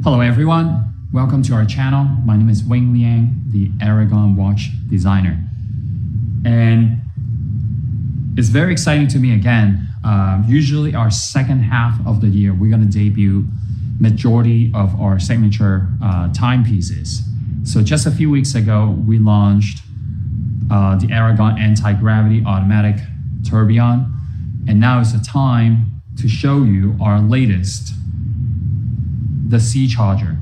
Hello everyone, welcome to our channel. My name is Wing Liang, the Aragon watch designer. And it's very exciting to me again. Usually our second half of the year, we're gonna debut majority of our signature timepieces. So just a few weeks ago, we launched the Aragon Anti-Gravity Automatic Tourbillon. And now is the time to show you our latest, the C Charger.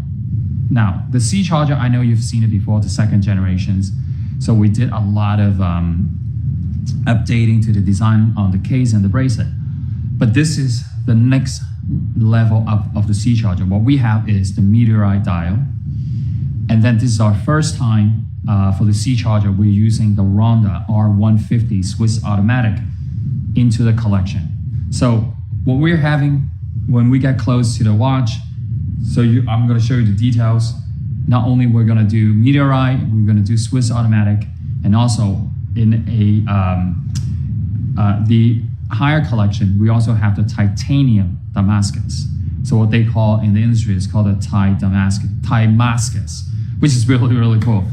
Now, the C Charger, I know you've seen it before, the second generations. So we did a lot of updating to the design on the case and the bracelet. But this is the next level up of the C Charger. What we have is the Meteorite dial. And then this is our first time for the C Charger, we're using the Ronda R150 Swiss Automatic into the collection. So what we're having when we get close to the watch, I'm going to show you the details. Not only we're going to do Meteorite, we're going to do Swiss Automatic, and also in the higher collection, we also have the titanium Timascus. So what they call in the industry is called a Timascus, which is really, really cool.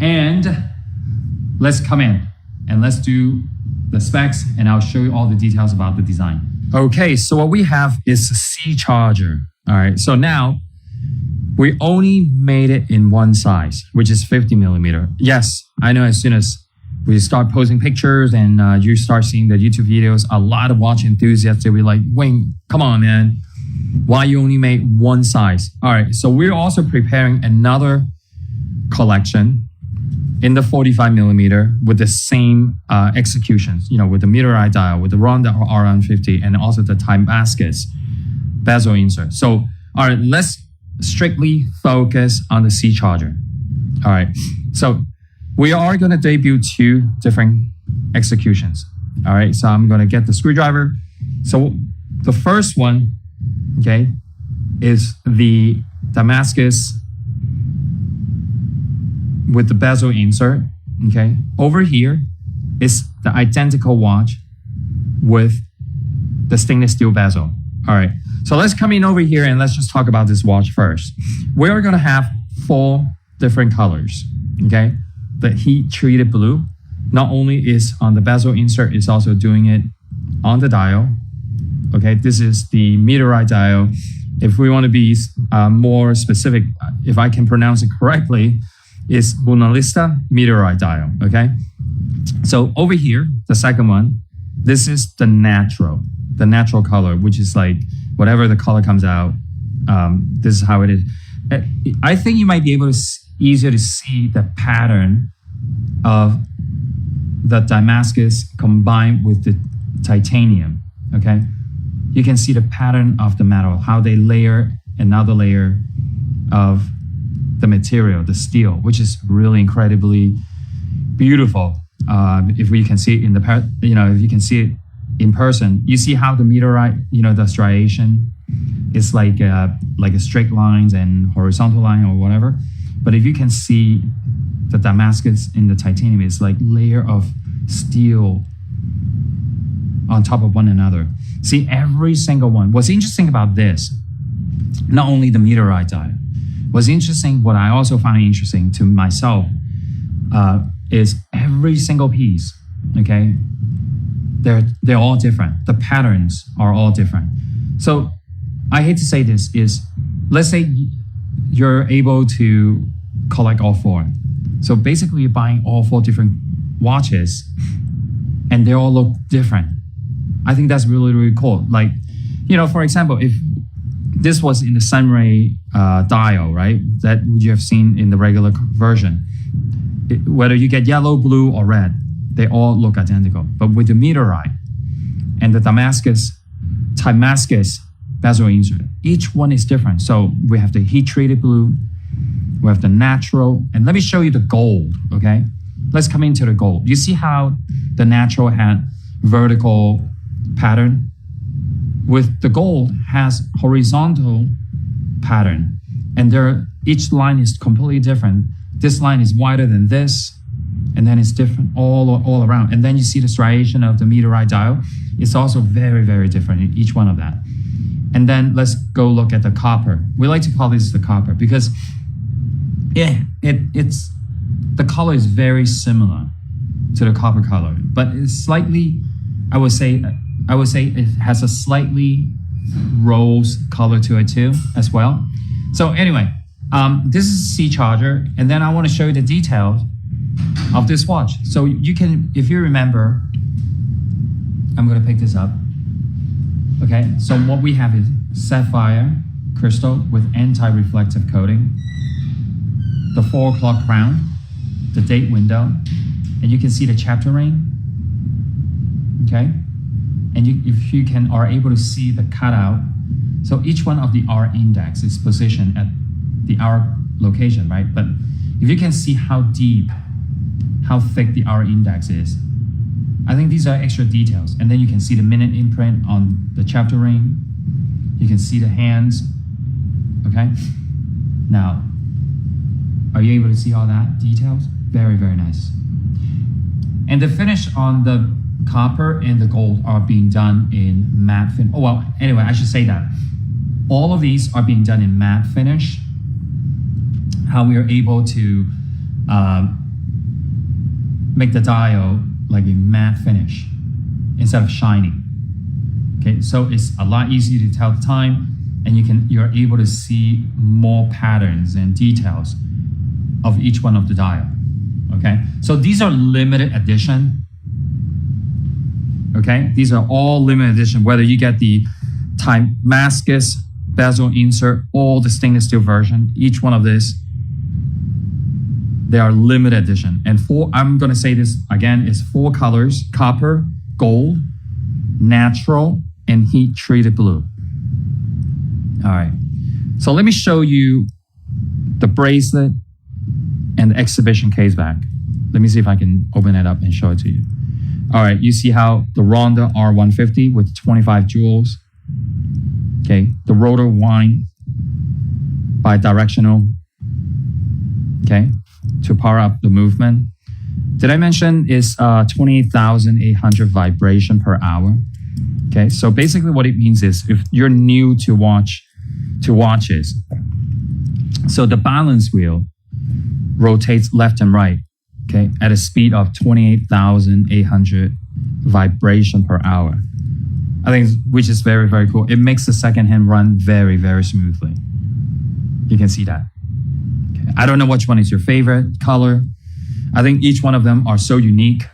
And let's come in and let's do the specs, and I'll show you all the details about the design. Okay, so what we have is a C Charger. All right, so now we only made it in one size, which is 50 millimeter. Yes, I know as soon as we start posting pictures and you start seeing the YouTube videos, a lot of watch enthusiasts, they'll be like, Wayne, come on, man. Why you only made one size? All right, so we're also preparing another collection in the 45 millimeter with the same executions, with the Meteorite dial, with the Ronda R150, and also the Timascus bezel insert. So, all right, let's strictly focus on the C Charger. All right, so we are going to debut two different executions. All right, so I'm going to get the screwdriver. So the first one, okay, is the Timascus with the bezel insert. Okay, over here is the identical watch with the stainless steel bezel. All right, so let's come in over here and let's just talk about this watch first. We're going to have 4 different colors, okay? The heat treated blue not only is on the bezel insert, it's also doing it on the dial, okay? This is the Meteorite dial. If we want to be more specific, if I can pronounce it correctly, is Mona Lisa Meteorite dial, okay? So over here, the second one, this is the natural color, which is like whatever the color comes out, this is how it is. I think you might be able to easier to see the pattern of the Timascus combined with the titanium, okay? You can see the pattern of the metal, how they layer another layer of the material, the steel, which is really incredibly beautiful. If we can see it in the, if you can see it in person, you see how the Meteorite, the striation is like a straight lines and horizontal line or whatever. But if you can see the Timascus in the titanium, it's like layer of steel on top of one another. See every single one. What's interesting about this, not only the Meteorite dial, what's interesting, what I also find interesting to myself is every single piece, okay? They're all different. The patterns are all different. So I hate to say this is, let's say you're able to collect all 4. So basically you're buying all 4 different watches and they all look different. I think that's really, really cool. Like, for example, if this was in the Sunray dial, right? That you have seen in the regular version. Whether you get yellow, blue, or red, they all look identical. But with the Meteorite and the Timascus bezel insert, each one is different. So we have the heat treated blue, we have the natural, and let me show you the gold, okay? Let's come into the gold. You see how the natural had vertical pattern? With the gold has horizontal pattern, and each line is completely different. This line is wider than this, and then it's different all around. And then you see the striation of the Meteorite dial. It's also very, very different in each one of that. And then let's go look at the copper. We like to call this the copper because it's the color is very similar to the copper color, but it's slightly, I would say it has a slightly rose color to it too as well. So anyway, this is a C charger, and then I want to show you the details of this watch. So you can, if you remember, I'm going to pick this up. Okay, so what we have is sapphire crystal with anti-reflective coating, the 4 o'clock crown, the date window, and you can see the chapter ring. Okay, and if you are able to see the cutout, so each one of the R index is positioned at the R location, right? But if you can see how deep, how thick the R index is, I think these are extra details. And then you can see the minute imprint on the chapter ring. You can see the hands, okay? Now, are you able to see all that details? Very, very nice. And the finish on the copper and the gold are being done in matte finish. Oh, well, anyway, I should say that. All of these are being done in matte finish. How we are able to make the dial like a matte finish instead of shining. Okay, so it's a lot easier to tell the time, and you're able to see more patterns and details of each one of the dial. Okay, so these are limited edition. Okay, these are all limited edition, whether you get the Timascus bezel insert or the stainless steel version, each one of this, they are limited edition. And I'm going to say this again, is 4 colors: copper, gold, natural, and heat treated blue. All right. So let me show you the bracelet and the exhibition case back. Let me see if I can open it up and show it to you. All right. You see how the Ronda R150 with 25 jewels. Okay. The rotor wind bi-directional. Okay. To power up the movement. Did I mention is 28,800 vibration per hour? Okay, so basically what it means is if you're new to watches, so the balance wheel rotates left and right, okay, at a speed of 28,800 vibration per hour. I think, which is very, very cool. It makes the second hand run very, very smoothly. You can see that. Okay. I don't know which one is your favorite color. I think each one of them are so unique.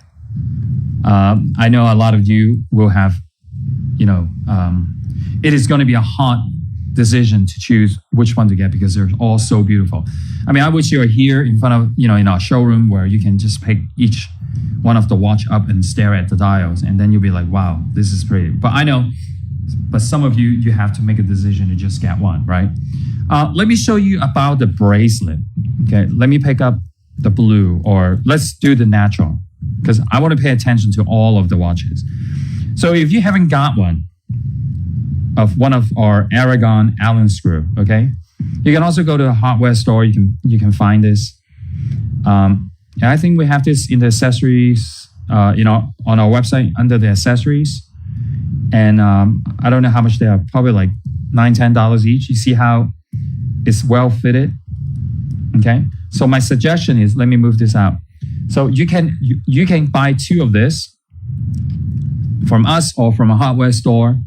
I know a lot of you will have, it is going to be a hard decision to choose which one to get because they're all so beautiful. I mean, I wish you were here in front of, in our showroom where you can just pick each one of the watch up and stare at the dials, and then you'll be like, wow, this is pretty. But I know, but some of you have to make a decision to just get one, right? Let me show you about the bracelet. Okay, let me pick up the blue, or let's do the natural, because I want to pay attention to all of the watches. So if you haven't got one of our Aragon Allen screw, okay, you can also go to a hardware store. You can find this. And I think we have this in the accessories, on our website under the accessories. And I don't know how much they are, probably like $9-10 each. You see how it's well fitted, okay? So my suggestion is, let me move this out. So you can buy 2 of this from us or from a hardware store,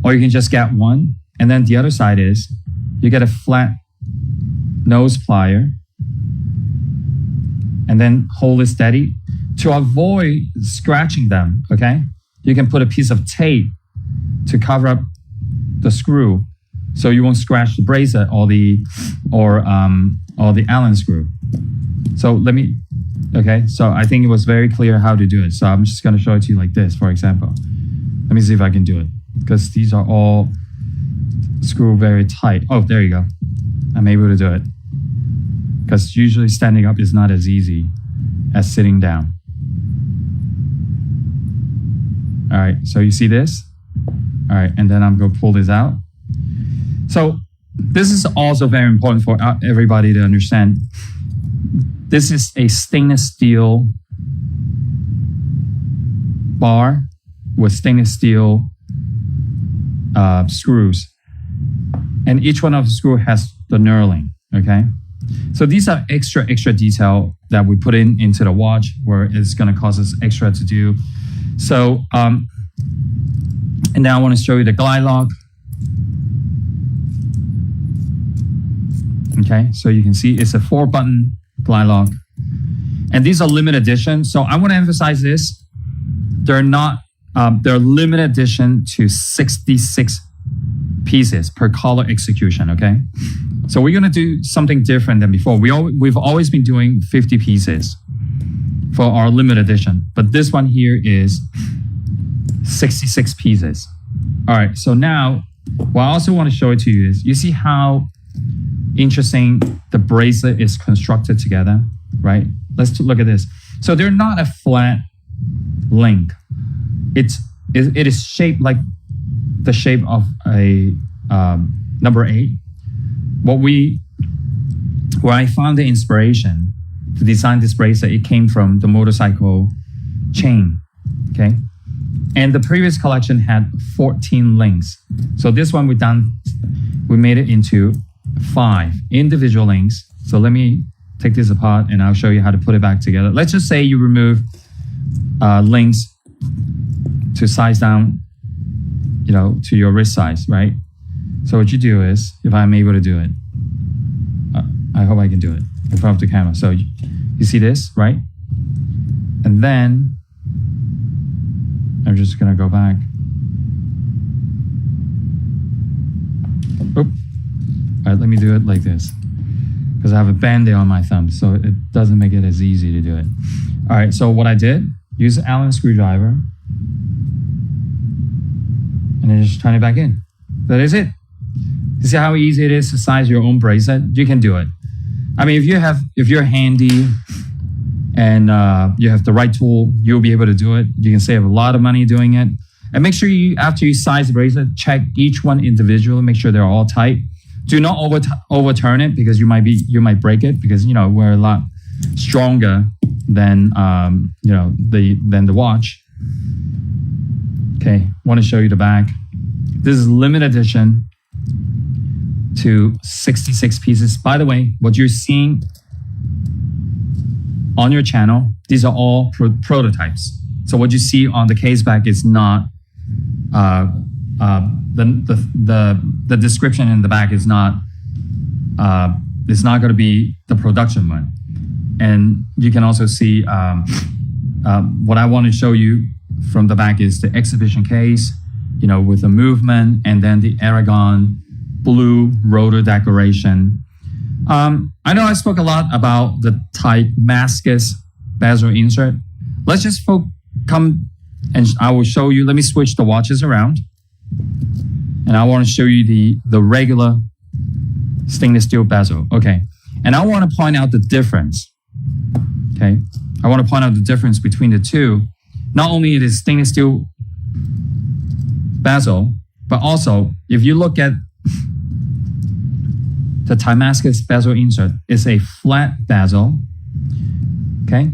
or you can just get one. And then the other side is you get a flat nose plier and then hold it steady. To avoid scratching them, okay, you can put a piece of tape to cover up the screw so you won't scratch the bracelet or the Allen screw. So so I think it was very clear how to do it. So I'm just going to show it to you like this, for example. Let me see if I can do it, because these are all screwed very tight. Oh, there you go. I'm able to do it, because usually standing up is not as easy as sitting down. All right, so you see this? All right, and then I'm going to pull this out. So this is also very important for everybody to understand. This is a stainless steel bar with stainless steel screws. And each one of the screw has the knurling, okay? So these are extra detail that we put into the watch where it's gonna cause us extra to do. So, and now I wanna show you the glide lock. Okay, so you can see it's a 4-button glide lock. And these are limited edition. So I wanna emphasize this. They're limited edition to 66 pieces per color execution, okay? So we're gonna do something different than before. We've always been doing 50 pieces for our limited edition, but this one here is 66 pieces. All right, so now what I also wanna show it to you is, you see how interesting the bracelet is constructed together, right? Let's look at this. So they're not a flat link. It is shaped like the shape of a number 8. Where I found the inspiration to design this bracelet, it came from the motorcycle chain, okay? And the previous collection had 14 links. So this one we made it into 5 individual links. So let me take this apart and I'll show you how to put it back together. Let's just say you remove links to size down, to your wrist size, right? So what you do is, if I'm able to do it, I hope I can do it in front of the camera. So you see this, right? And then I'm just gonna go back. Oop. All right, let me do it like this, because I have a band-aid on my thumb, so it doesn't make it as easy to do it. All right, so what I did, use an Allen screwdriver, and then just turn it back in. That is it. You see how easy it is to size your own bracelet? You can do it. I mean, if you're handy and you have the right tool, you'll be able to do it. You can save a lot of money doing it. And make sure after you size the bracelet, check each one individually, make sure they're all tight. Do not overturn it, because you might break it, because we're a lot stronger than than the watch. Okay, want to show you the back. This is limited edition to 66 pieces. By the way, what you're seeing on your channel, these are all prototypes. So what you see on the Caseback is not the description in the back is not going to be the production one. And you can also see what I want to show you from the back is the exhibition case, with the movement, and then the Aragon blue rotor decoration. I know I spoke a lot about the Timascus bezel insert. Let's just come and I will show you. Let me switch the watches around. And I want to show you the regular stainless steel bezel. Okay. And I want to point out the difference. Okay. I want to point out the difference between the two. Not only it is stainless steel bezel, but also if you look at the Timascus bezel insert, is a flat bezel, okay,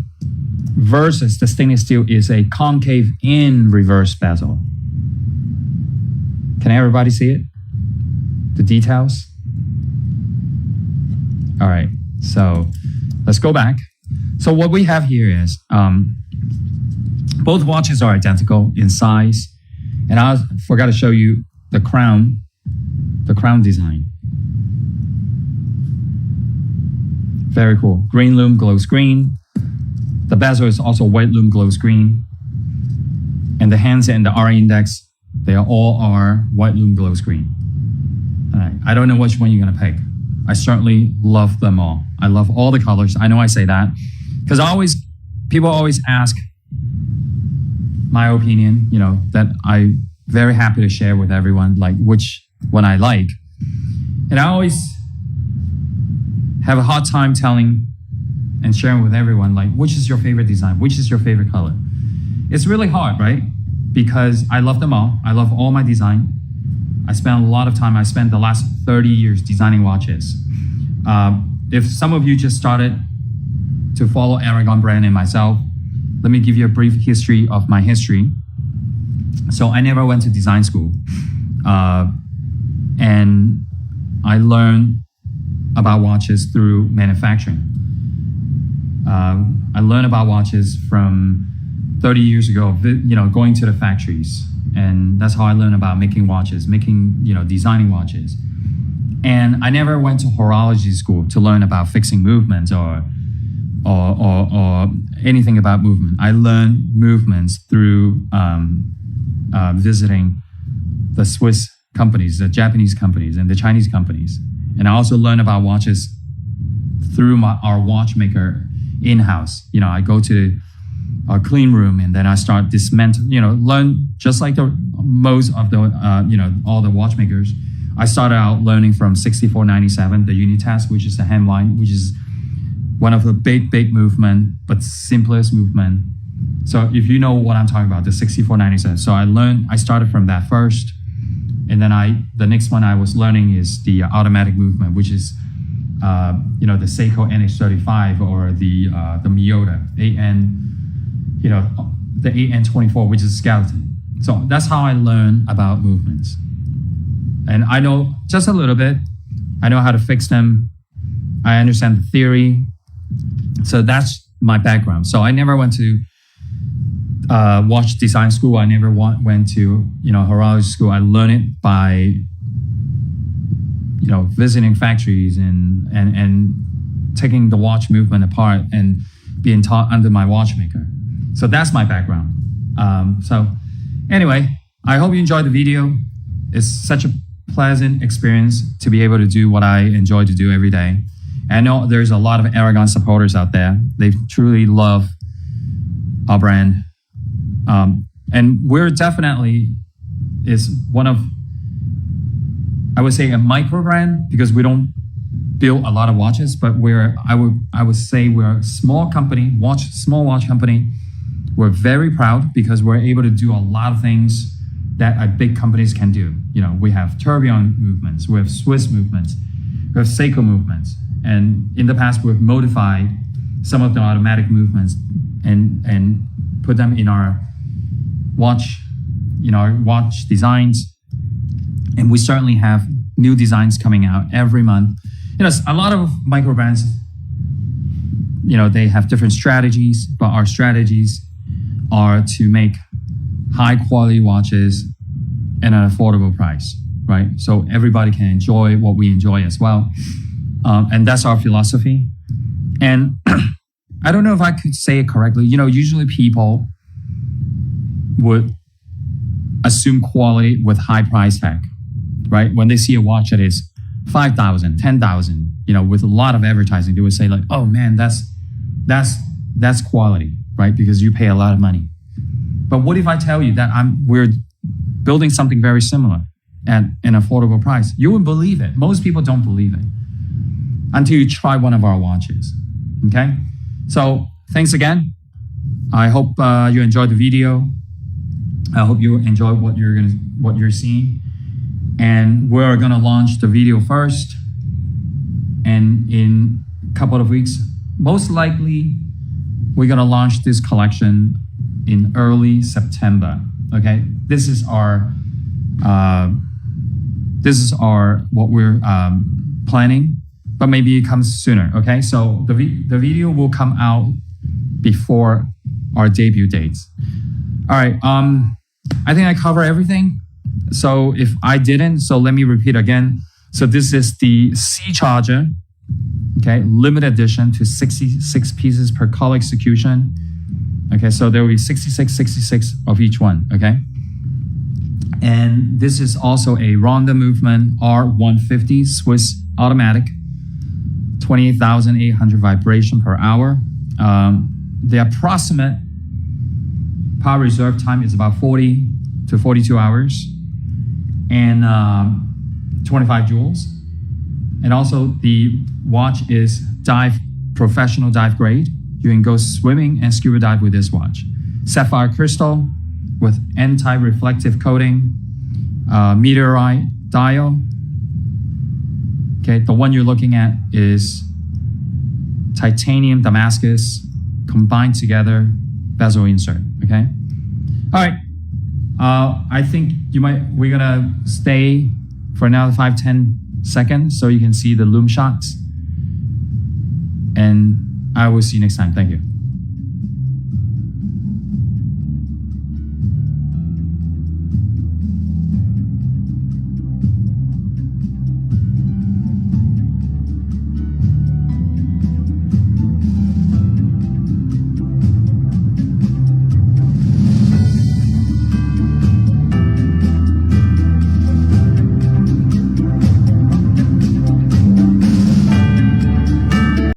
versus the stainless steel is a concave in reverse bezel. Can everybody see it? The details? All right, so let's go back. So what we have here is both watches are identical in size, and I forgot to show you the crown design. Very cool. Green lume glows green. The bezel is also white lume glows green. And the hands and the R index, they all are white lume glows green. All right. I don't know which one you're going to pick. I certainly love them all. I love all the colors. I know I say that because people always ask my opinion, that I'm very happy to share with everyone, like which one I like. And I always have a hard time telling and sharing with everyone, like, which is your favorite design? Which is your favorite color? It's really hard, right? Because I love them all. I love all my design. I spent a lot of time. I spent the last 30 years designing watches. If some of you just started to follow Aragon brand and myself, let me give you a brief history of my history. So I never went to design school. And I learned about watches through manufacturing. I learned about watches from 30 years ago, going to the factories. And that's how I learned about making watches, designing watches. And I never went to horology school to learn about fixing movements or anything about movement. I learned movements through visiting the Swiss companies, the Japanese companies, and the Chinese companies. And I also learned about watches through our watchmaker in-house. I go to our clean room and then I start dismantling, learn just like most of the, all the watchmakers. I started out learning from 6497, the Unitask, which is the hemline, which is one of the big movement, but simplest movement. So if you know what I'm talking about, the 6497. So I started from that first. And then the next one I was learning is the automatic movement, which is, the Seiko NH35 or the Miyota the AN24, which is skeleton. So that's how I learned about movements. And I know just a little bit. I know how to fix them. I understand the theory. So that's my background. So I never went to watch design school. I never went to horology school. I learned it by visiting factories and taking the watch movement apart and being taught under my watchmaker. So that's my background. So anyway, I hope you enjoyed the video. It's such a pleasant experience to be able to do what I enjoy to do every day. I know there's a lot of Aragon supporters out there. They truly love our brand. And we're definitely is one of, I would say, a micro brand because we don't build a lot of watches, but I would say we're a small company, small watch company. We're very proud because we're able to do a lot of things that big companies can do. We have tourbillon movements, we have Swiss movements, we have Seiko movements. And in the past, we've modified some of the automatic movements and put them in our watch designs. And we certainly have new designs coming out every month. A lot of micro brands, they have different strategies, but our strategies are to make high quality watches at an affordable price, right? So everybody can enjoy what we enjoy as well. And that's our philosophy. And I don't know if I could say it correctly. Usually people would assume quality with high price tag, right? When they see a watch that is 5,000, 10,000, with a lot of advertising, they would say like, oh man, that's quality, right? Because you pay a lot of money. But what if I tell you that we're building something very similar at an affordable price? You wouldn't believe it. Most people don't believe it until you try one of our watches, okay? So thanks again. I hope you enjoyed the video. I hope you enjoy what you're seeing. And we're gonna launch the video first. And in a couple of weeks, most likely, we're gonna launch this collection in early September, okay? This is our what we're planning, but maybe it comes sooner, okay? So the video will come out before our debut dates. All right, I think I cover everything. So if I didn't, so let me repeat again. So this is the C charger, okay? Limited edition to 66 pieces per color execution. Okay, so there will be 66 of each one, okay? And this is also a Ronda Movement R150 Swiss Automatic, 28,800 vibration per hour. The approximate power reserve time is about 40 to 42 hours and 25 joules. And also the watch is professional dive grade. You can go swimming and scuba dive with this watch. Sapphire crystal with anti-reflective coating, Meteorite dial. Okay, the one you're looking at is titanium Timascus combined together bezel insert, okay? All right, I think we're gonna stay for another 5-10 second so you can see the loom shots. And I will see you next time. Thank you.